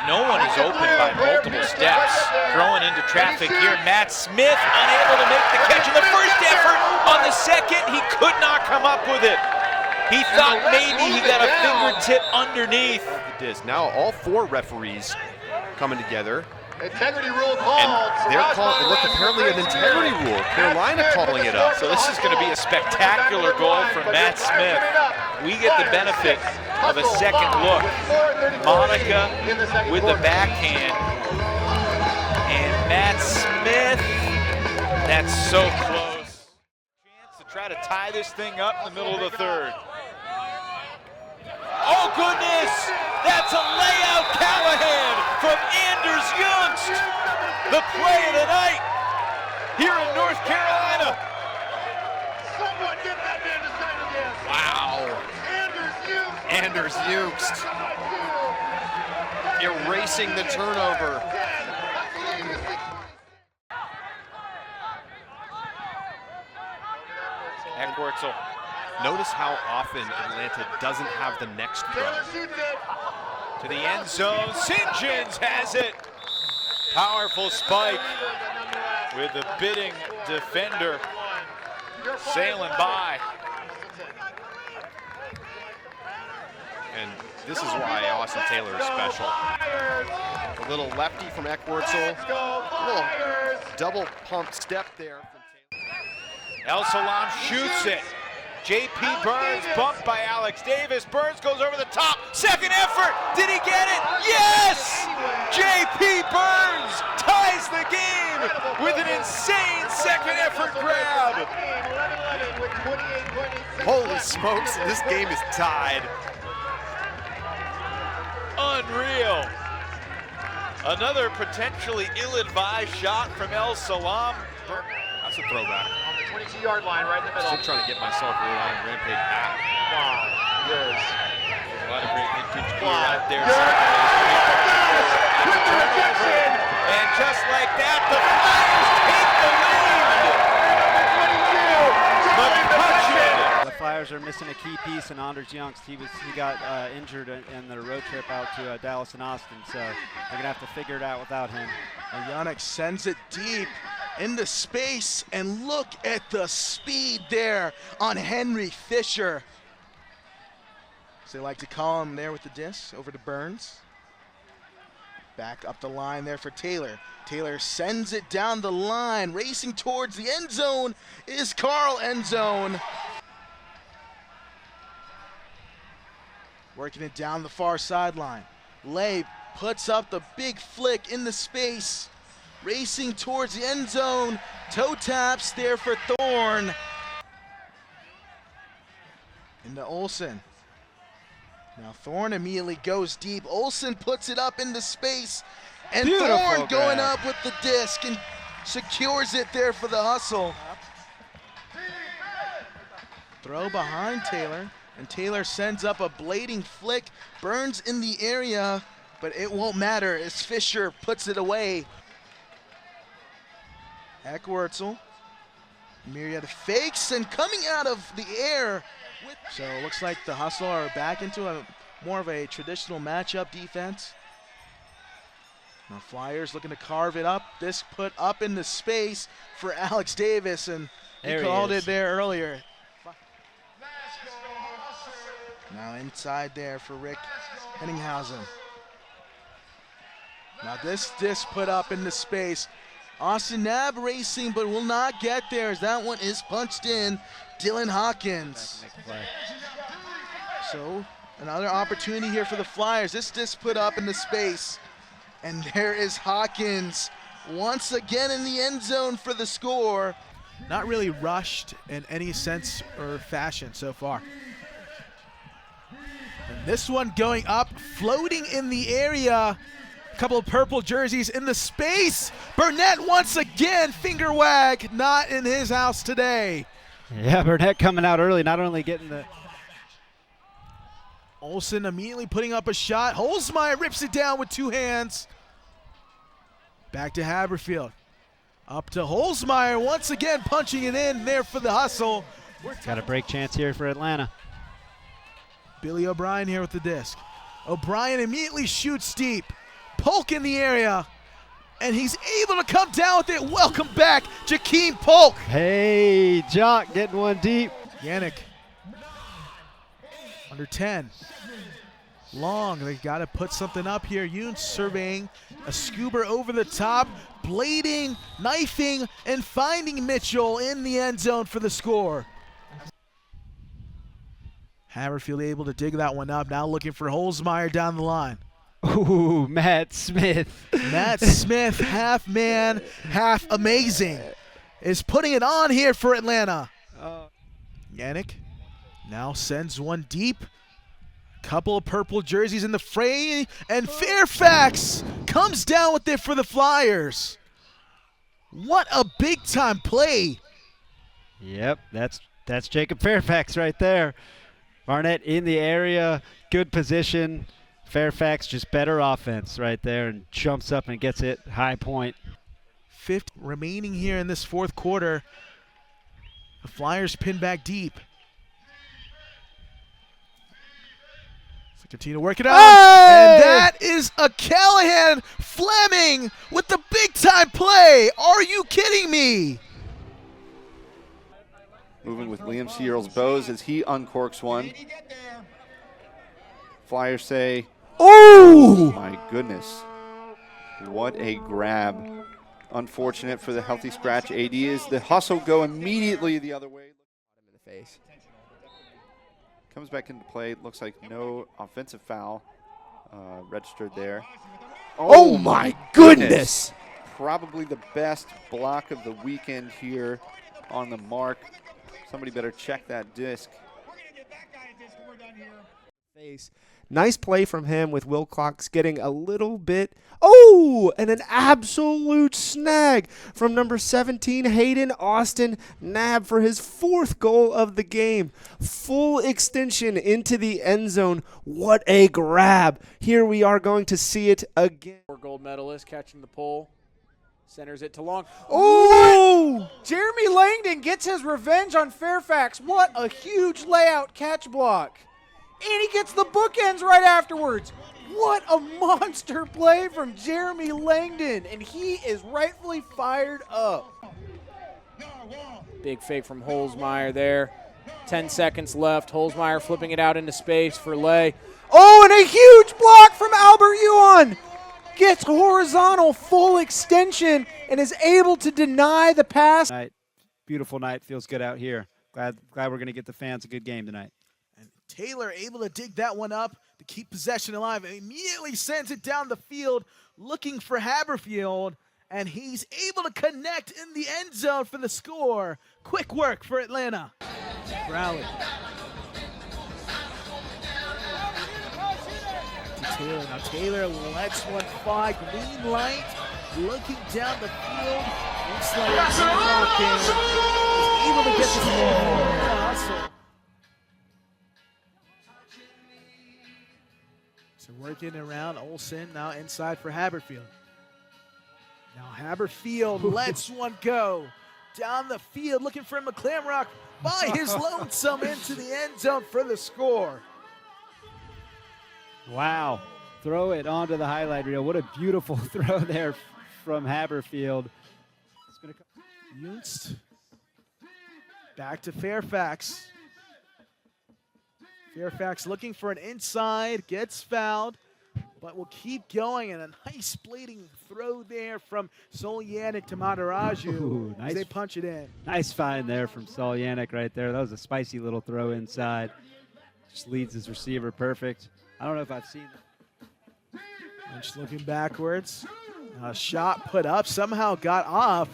No one is open by multiple steps. Throwing into traffic here, Matt Smith unable to make the catch in the first effort. On the second, he could not come up with it. He thought maybe he got a fingertip underneath. Now all 4 referees coming together. Integrity rule called. And they're calling, look, apparently an integrity rule. Carolina calling it up. So this is going to be a spectacular goal from Matt Smith. We get the benefit of a second look. Monica with the backhand. And Matt Smith, that's so close. Chance to try to tie this thing up in the middle of the third. Oh goodness, that's a layout Callahan from Anders Youngst. The play of the night here in North Carolina. Someone get that man to sign again. Wow. Anders Youngst erasing the turnover. Eckwertzel. Notice how often Atlanta doesn't have the next throw. To the end zone, St. John's has it. Powerful spike with the bidding defender sailing by. And this is why Austin Taylor is special. A little lefty from Eckwertzel. A little double pump step there from Taylor. El Salam shoots it. J.P. Burns bumped by Alex Davis. Burns goes over the top. Second effort. Did he get it? Yes! J.P. Burns ties the game with an insane second effort grab. Holy smokes, this game is tied. Unreal. Another potentially ill-advised shot from El Salam. That's a throwback. On the 22-yard line, right in the middle. Still trying to get myself really on Rampage app. Wow, yours. A lot of great vintage gear out there. And just like that, the Flyers take the lead. McCutcheon. The Flyers are missing a key piece in Anders Youngst. He got injured in the road trip out to Dallas and Austin, so they're gonna have to figure it out without him. Mechanix sends it deep into space, and look at the speed there on Henry Fisher. As they like to call him there with the disc, over to Burns. Back up the line there for Taylor. Taylor sends it down the line, racing towards the end zone is Carl Endzone. Working it down the far sideline. Lay puts up the big flick in the space. Racing towards the end zone. Toe taps there for Thorne. Into Olsen. Now Thorne immediately goes deep. Olsen puts it up into space. And Beautiful Thorne going grab. up with the disc and secures it there for the hustle. Throw behind Taylor. And Taylor sends up a blading flick. Burns in the area, but it won't matter as Fisher puts it away. Eckwertzel, myriad of fakes and coming out of the air. So it looks like the Hustle are back into a more of a traditional matchup defense. Now Flyers looking to carve it up. This put up into space for Alex Davis, and he called it there earlier. Now inside there for Rick Henninghausen. Now this put up into space. Austin Nab racing, but will not get there as that one is punched in. Dylan Hawkins. So another opportunity here for the Flyers. This disc put up into space. And there is Hawkins once again in the end zone for the score. Not really rushed in any sense or fashion so far. And this one going up, floating in the area. Couple of purple jerseys in the space. Burnett once again, finger wag, not in his house today. Yeah, Burnett coming out early, not only getting the... Olsen immediately putting up a shot. Holzmeyer rips it down with two hands. Back to Haberfield. Up to Holzmeyer, once again punching it in there for the Hustle. Got a break chance here for Atlanta. Billy O'Brien here with the disc. O'Brien immediately shoots deep. Polk in the area, and he's able to come down with it. Welcome back, Jakeem Polk. Hey, Jock getting one deep. Yannick, under 10. Long, they got to put something up here. Yoon surveying a scuba over the top, blading, knifing, and finding Mitchell in the end zone for the score. Haverfield able to dig that one up. Now looking for Holzmeyer down the line. Ooh, Matt Smith. Matt Smith, half man, half amazing, is putting it on here for Atlanta. Yannick now sends one deep. Couple of purple jerseys in the fray, and Fairfax comes down with it for the Flyers. What a big-time play. Yep, that's Jacob Fairfax right there. Barnett in the area, good position. Fairfax just better offense right there, and jumps up and gets it high point. 5 remaining here in this fourth quarter. The Flyers pin back deep. So continue to work it out. Hey! And that is a Callahan Fleming with the big-time play. Are you kidding me? Moving with Liam Searles Bowes as he uncorks one. Flyers say, Oh! my goodness. What a grab. Unfortunate for the healthy scratch AD as the hustle go immediately the other way. In the face. Comes back into play. Looks like no offensive foul registered there. Oh my goodness! Probably the best block of the weekend here on the mark. Somebody better check that disc. Face. Nice play from him with Wilcox getting a little bit. Oh, and an absolute snag from number 17, Hayden Austin Nab for his 4th goal of the game. Full extension into the end zone. What a grab. Here we are going to see it again. Gold medalist catching the pole. Centers it to Long. Oh! Jeremy Langdon gets his revenge on Fairfax. What a huge layout catch block. And he gets the bookends right afterwards. What a monster play from Jeremy Langdon. And he is rightfully fired up. Big fake from Holzmeyer there. 10 seconds left. Holzmeyer flipping it out into space for Lay. Oh, and a huge block from Albert Yuan. Gets horizontal full extension and is able to deny the pass. Beautiful night. Feels good out here. Glad we're going to get the fans a good game tonight. And Taylor able to dig that one up to keep possession alive. And immediately sends it down the field looking for Haverfield. And he's able to connect in the end zone for the score. Quick work for Atlanta. Growlers. Taylor. Now Taylor lets one fly. Green light. Looking down the field. Looks like he's able to get the hustle. So working around Olsen now inside for Haverfield. Now Haverfield lets one go. Down the field looking for McClamrock by his lonesome into the end zone for the score. Wow. Throw it onto the highlight reel. What a beautiful throw there from Haverfield. Junst. Back to Fairfax. Fairfax looking for an inside, gets fouled, but will keep going, and a nice blading throw there from Soljanik to Mataraju. Nice. They punch it in. Nice find there from Soljanik right there. That was a spicy little throw inside. Just leads his receiver perfect. I don't know if I've seen that. Lynch looking backwards. A shot put up, somehow got off.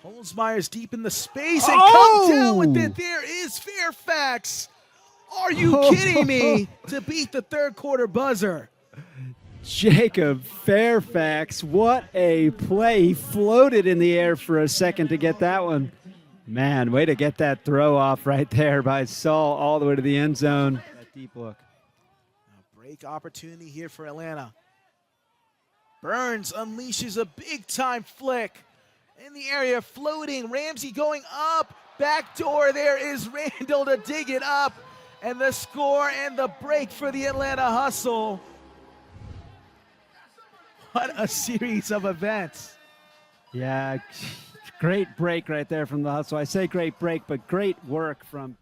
Holzmeyer's deep in the space and comes down with it. There is Fairfax. Are you kidding me? To beat the third quarter buzzer. Jacob Fairfax, what a play. He floated in the air for a second to get that one. Man, way to get that throw off right there by Saul all the way to the end zone. That deep look. A break opportunity here for Atlanta. Burns unleashes a big-time flick. In the area, floating. Ramsey going up. Back door, there is Randall to dig it up. And the score and the break for the Atlanta Hustle. What a series of events. Yeah, great break right there from the hustle. I say great break, but great work from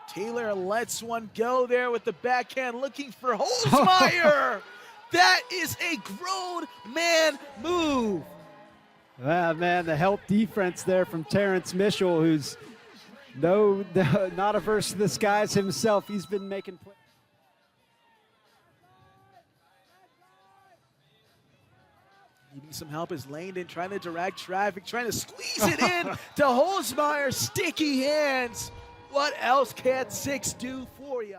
Taylor lets one go there with the backhand, looking for Holzmeyer. That is a grown man move. Well, man, the help defense there from Terrence Mitchell, who's not averse to the skies himself. He's been making plays. Needing some help is Langdon trying to direct traffic, trying to squeeze it in to Holzmeyer. Sticky hands. What else can 6 do for you?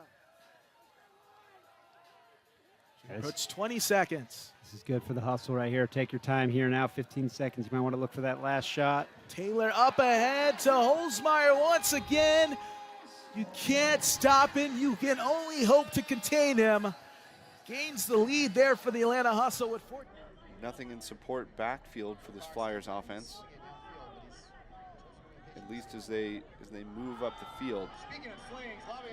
It's 20 seconds. This is good for the hustle right here. Take your time here now, 15 seconds. You might want to look for that last shot. Taylor up ahead to Holzmeyer once again. You can't stop him. You can only hope to contain him. Gains the lead there for the Atlanta Hustle with 14. Nothing in support backfield for this Flyers offense, at least as they move up the field.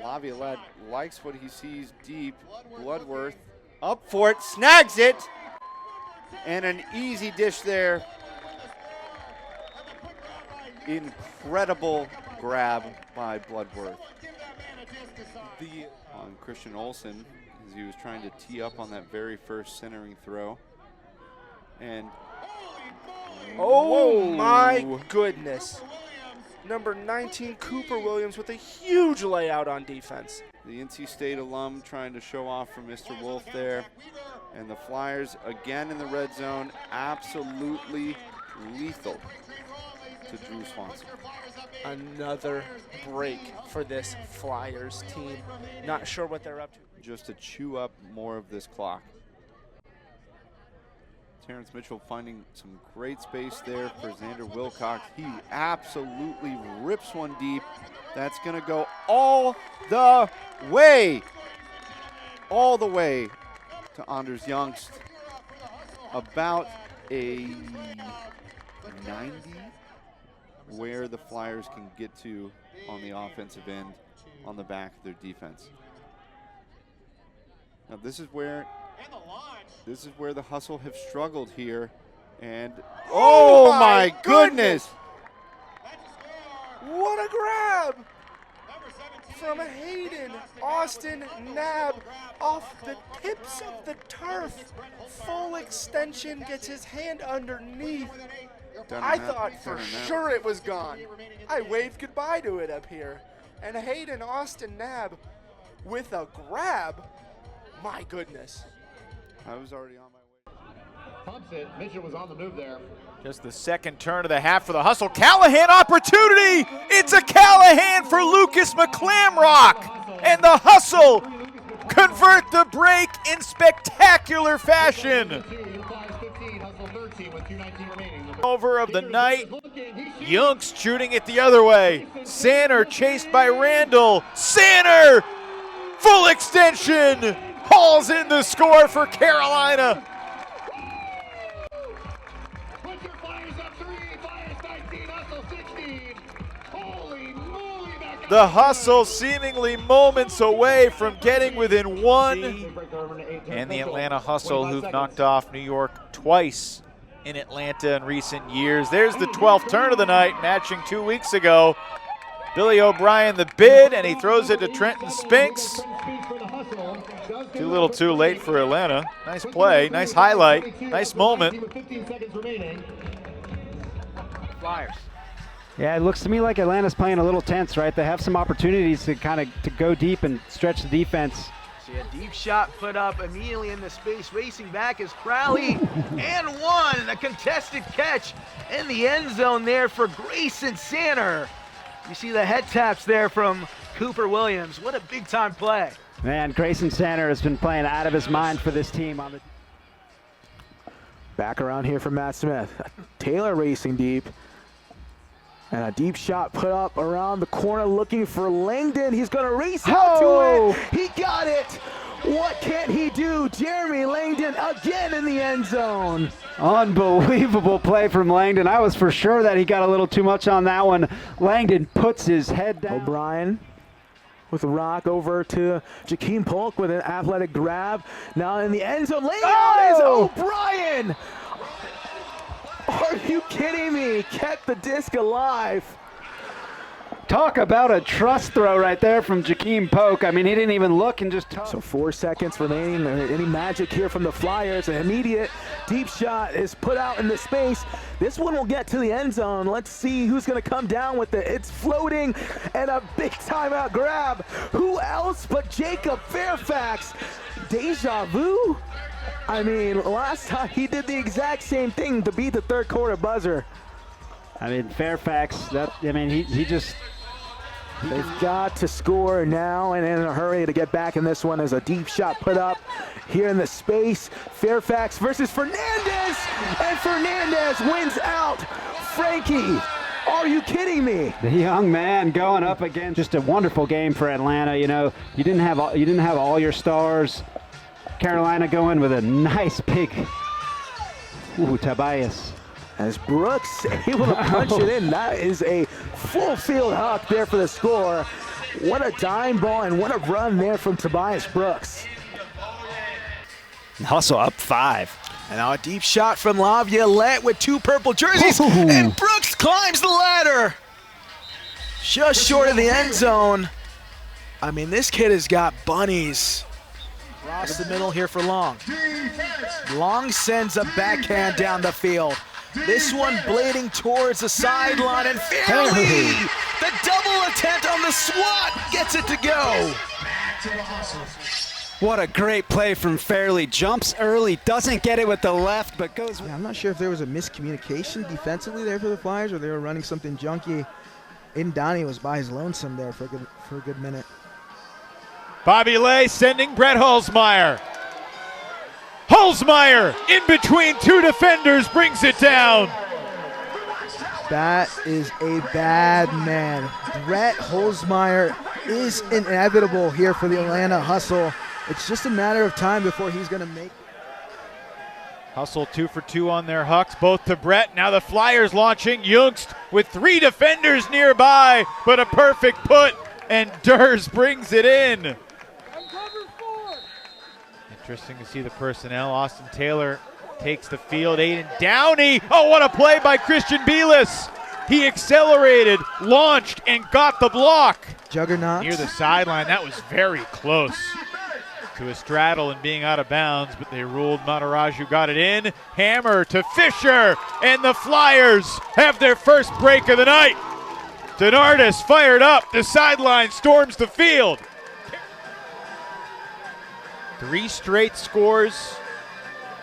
Laviolette likes what he sees deep. Bloodworth up for it, snags it, and an easy dish there. Incredible grab by Bloodworth on Christian Olsen as he was trying to tee up on that very first centering throw. And oh my goodness. Number 19, Cooper Williams with a huge layout on defense. The NC State alum trying to show off for Mr. Wolf there. And the Flyers again in the red zone, absolutely lethal to Drew Swanson. Another break for this Flyers team. Not sure what they're up to. Just to chew up more of this clock. Terrence Mitchell finding some great space there for Xander Wilcox. He absolutely rips one deep. That's going to go all the way. All the way to Anders Youngst. About a 90 where the Flyers can get to on the offensive end on the back of their defense. Now this is where the Hustle have struggled here. And oh my goodness! What a grab from Hayden Austin Nab off the tips of the turf. Full extension, gets his hand underneath. I thought for sure it was gone. I waved goodbye to it up here. And Hayden Austin Nab with a grab. My goodness. I was already on my way. Pumps it. Mitchell was on the move there. Just the second turn of the half for the Hustle. Callahan opportunity. It's a Callahan for Lucas McClamrock. And the Hustle convert the break in spectacular fashion. Over of the night. Youngst shooting it the other way. Sanner chased by Randall. Sanner, full extension. Hauls in the score for Carolina. The Hustle seemingly moments away from getting within one. And the Atlanta Hustle, who've knocked off New York twice in Atlanta in recent years. There's the 12th turn of the night, matching 2 weeks ago. Billy O'Brien the bid, and he throws it to Trenton Spinks. Too little too late for Atlanta. Nice play, nice highlight, nice moment. Flyers. Yeah, it looks to me like Atlanta's playing a little tense, right? They have some opportunities to kind of to go deep and stretch the defense. See a deep shot put up immediately in the space. Racing back is Crowley and one. A contested catch in the end zone there for Grayson Sanner. You see the head taps there from Cooper Williams. What a big time play. Man, Grayson Sanner has been playing out of his mind for this team. Back around here for Matt Smith. Taylor racing deep. And a deep shot put up around the corner looking for Langdon. He's going to race out to it. He got it. What can't he do? Jeremy Langdon again in the end zone. Unbelievable play from Langdon. I was for sure that he got a little too much on that one. Langdon puts his head down. O'Brien with a rock over to Jakeem Polk with an athletic grab. Now in the end zone, laying out is O'Brien. Are you kidding me? Kept the disc alive. Talk about a trust throw right there from Jakeem Polk. I mean, he didn't even look and just So 4 seconds remaining. Any magic here from the Flyers? An immediate deep shot is put out into space. This one will get to the end zone. Let's see who's going to come down with it. It's floating and a big timeout grab. Who else but Jacob Fairfax? Deja vu? I mean, last time he did the exact same thing to beat the third quarter buzzer. I mean, Fairfax, he just... They've got to score now and in a hurry to get back in this one as a deep shot put up here in the space. Fairfax versus Fernandez, and Fernandez wins out. Frankie, are you kidding me? The young man going up again. Just a wonderful game for Atlanta. You know, you didn't have all your stars. Carolina going with a nice big, Tobias. As Brooks able to punch it in. That is a full field huck there for the score. What a dime ball and what a run there from Tobias Brooks. Hustle up 5. And now a deep shot from Laviolette with 2 purple jerseys. And Brooks climbs the ladder. Just short of the end zone. I mean, this kid has got bunnies. Across the middle here for Long. Long sends a backhand down the field. This one blading towards the sideline, and Fairley, the double attempt on the swat, gets it to go. What a great play from Fairley. Jumps early, doesn't get it with the left, but goes. Yeah, I'm not sure if there was a miscommunication defensively there for the Flyers, or they were running something junky. Aiden Donnie was by his lonesome there for a good minute. Bobby Lay sending Brett Holzmeyer. Holzmeyer in between 2 defenders brings it down. That is a bad man. Brett Holzmeyer is inevitable here for the Atlanta Hustle. It's just a matter of time before he's going to make. Hustle 2 for 2 on their hucks, both to Brett. Now the Flyers launching. Youngst with 3 defenders nearby, but a perfect put, and Durs brings it in. Interesting to see the personnel. Austin Taylor takes the field. Aiden Downey. Oh, what a play by Christian Belis. He accelerated, launched, and got the block. Juggernauts. Near the sideline. That was very close to a straddle and being out of bounds, but they ruled Mataraju got it in. Hammer to Fisher, and the Flyers have their first break of the night. Donardis fired up. The sideline storms the field. 3 straight scores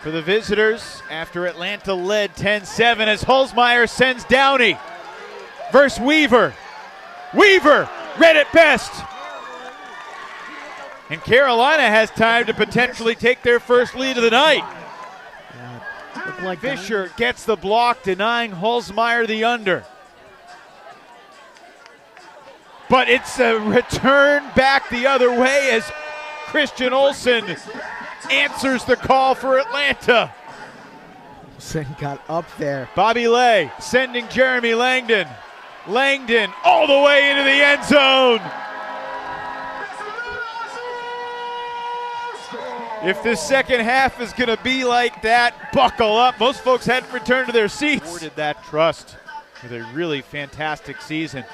for the visitors after Atlanta led 10-7 as Holzmeyer sends Downey versus Weaver. Weaver read it best. And Carolina has time to potentially take their first lead of the night. Fisher gets the block, denying Holzmeyer the under. But it's a return back the other way as Christian Olsen answers the call for Atlanta. Olsen got up there. Bobby Lay sending Jeremy Langdon. Langdon all the way into the end zone. If the second half is going to be like that, buckle up. Most folks hadn't returned to their seats. Awarded that trust with a really fantastic season.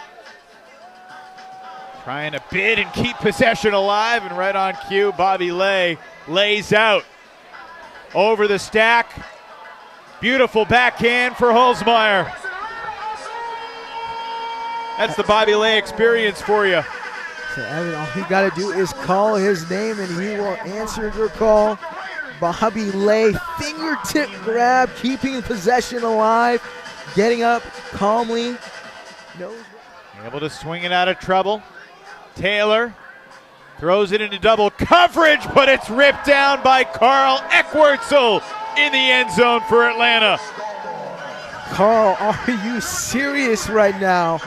Trying to bid and keep possession alive, and right on cue, Bobby Lay lays out over the stack. Beautiful backhand for Holzmeyer. That's the Bobby Lay experience for you. So Evan, all you got to do is call his name and he will answer your call. Bobby Lay, fingertip grab, keeping possession alive, getting up calmly. Able to swing it out of trouble. Taylor throws it into double coverage, but it's ripped down by Carl Eckwurzel in the end zone for Atlanta. Carl, are you serious right now?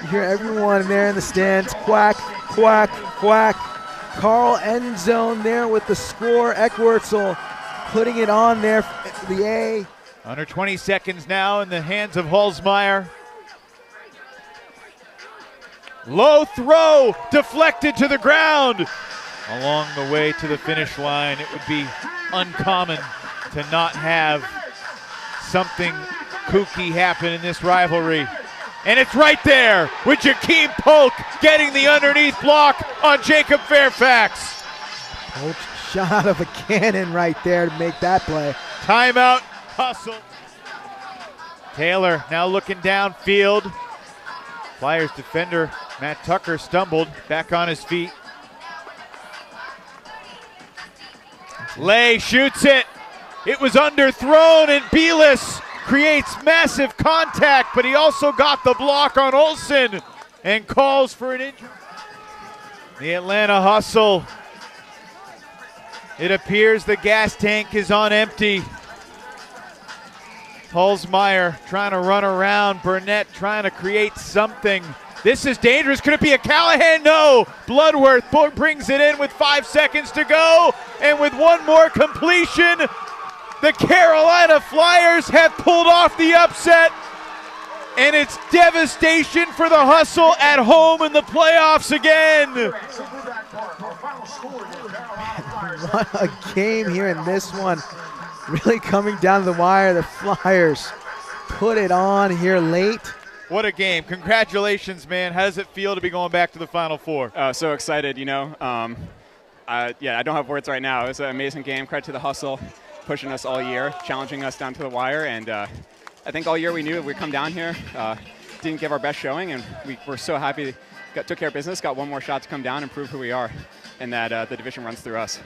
You hear everyone there in the stands, quack, quack, quack. Carl end zone there with the score. Eckwurzel putting it on there, the A. Under 20 seconds now in the hands of Holzmeyer. Low throw, deflected to the ground. Along the way to the finish line, it would be uncommon to not have something kooky happen in this rivalry. And it's right there with Jakeem Polk getting the underneath block on Jacob Fairfax. Polk shot out of a cannon right there to make that play. Timeout, hustle. Taylor now looking downfield. Flyers defender Matt Tucker stumbled back on his feet. Lay shoots it. It was underthrown, and Belis creates massive contact, but he also got the block on Olsen and calls for an injury. The Atlanta hustle. It appears the gas tank is on empty. Hulsmeyer trying to run around. Burnett trying to create something. This is dangerous. Could it be a Callahan? No. Bloodworth brings it in with 5 seconds to go. And with one more completion, the Carolina Flyers have pulled off the upset. And it's devastation for the hustle at home in the playoffs again. What a game here in this one. Really coming down to the wire. The Flyers put it on here late. What a game. Congratulations, man. How does it feel to be going back to the Final Four? So excited, you know. I don't have words right now. It was an amazing game. Credit to the hustle, pushing us all year, challenging us down to the wire. And I think all year we knew if we come down here, didn't give our best showing, and we were so happy, took care of business, got one more shot to come down and prove who we are, and that the division runs through us.